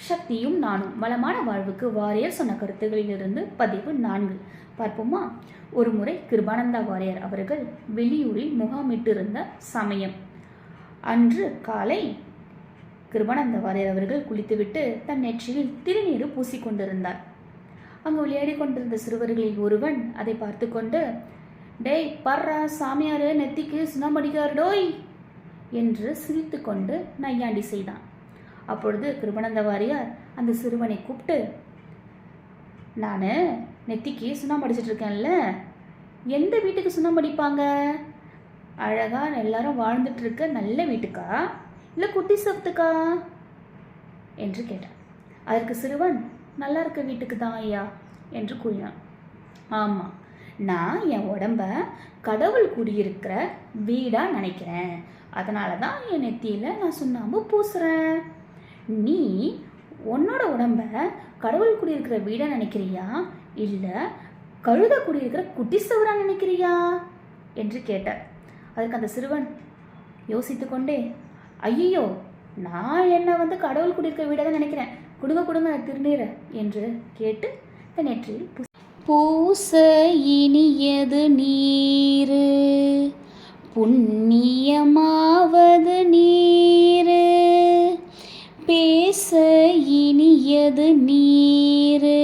சக்தியும் நானும் வளமான வாழ்வுக்கு வாரியார் சொன்ன கருத்துகளிலிருந்து பதிவு 4 பார்ப்போமா. ஒரு முறை கிருபானந்தா வாரியார் அவர்கள் வெளியூரில் முகாமிட்டிருந்த சமயம். அன்று காலை கிருபானந்த வாரியார் அவர்கள் குளித்துவிட்டு தன் நெற்றியில் திருநீர் பூசிக்கொண்டிருந்தார். அங்கு விளையாடி கொண்டிருந்த சிறுவர்களில் ஒருவன் அதை பார்த்து கொண்டு, டேய் பர்றா, சாமியாரு நெத்திக்கு சுண்ணாம்படிக்கார் டோய் என்று சிரித்து கொண்டு நையாண்டி செய்தான். அப்பொழுது கிருபானந்த வாரியார் அந்த சிறுவனை கூப்பிட்டு, நான் நெத்திக்கு சுண்ணாம்படிச்சிட்டு இருக்கேன்ல, எந்த வீட்டுக்கு சுண்ணாம்படிப்பாங்க? அழகாக எல்லாரும் வாழ்ந்துட்டு இருக்க நல்ல வீட்டுக்கா இல்லை குட்டி சத்துக்கா என்று கேட்டான். அதற்கு சிறுவன், நல்லா இருக்க வீட்டுக்கு தான் ஐயா என்று கூறினான். ஆமாம், நான் என் உடம்ப கடவுள் குடியிருக்கிற வீடாக நினைக்கிறேன், அதனால தான் என் நெத்தியில் நான் சுண்ணாம்பு பூசுகிறேன். நீ உன்னோட உடம்ப கடவுள் குடியிருக்கிற வீடாக நினைக்கிறியா இல்லை கழுத குடியிருக்கிற குட்டி சவராக நினைக்கிறியா என்று கேட்டார். அதற்கு அந்த சிறுவன் யோசித்து கொண்டே, ஐயோ, நான் என்ன கடவுள் குடியிருக்கிற வீடாக தான் நினைக்கிறேன், கொடுங்க திருநீரை என்று கேட்டு தன் நெற்றியில் பூச இனியது நீரு புண்ணியமாவது நீரு, பேச இனியது நீரு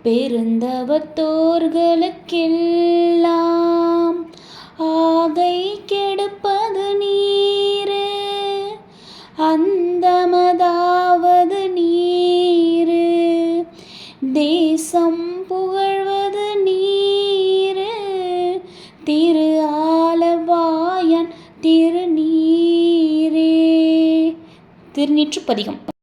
பெருந்தவத்தோர்களுக்கெல்லாம் ஆகை கெடுப்பது நீரு, அந்தமதாவது நீரு தேசம் புகழ்வது நீரு, திரு ஆலவாயன் திருநீரே. திருநீற்று பதிகம்.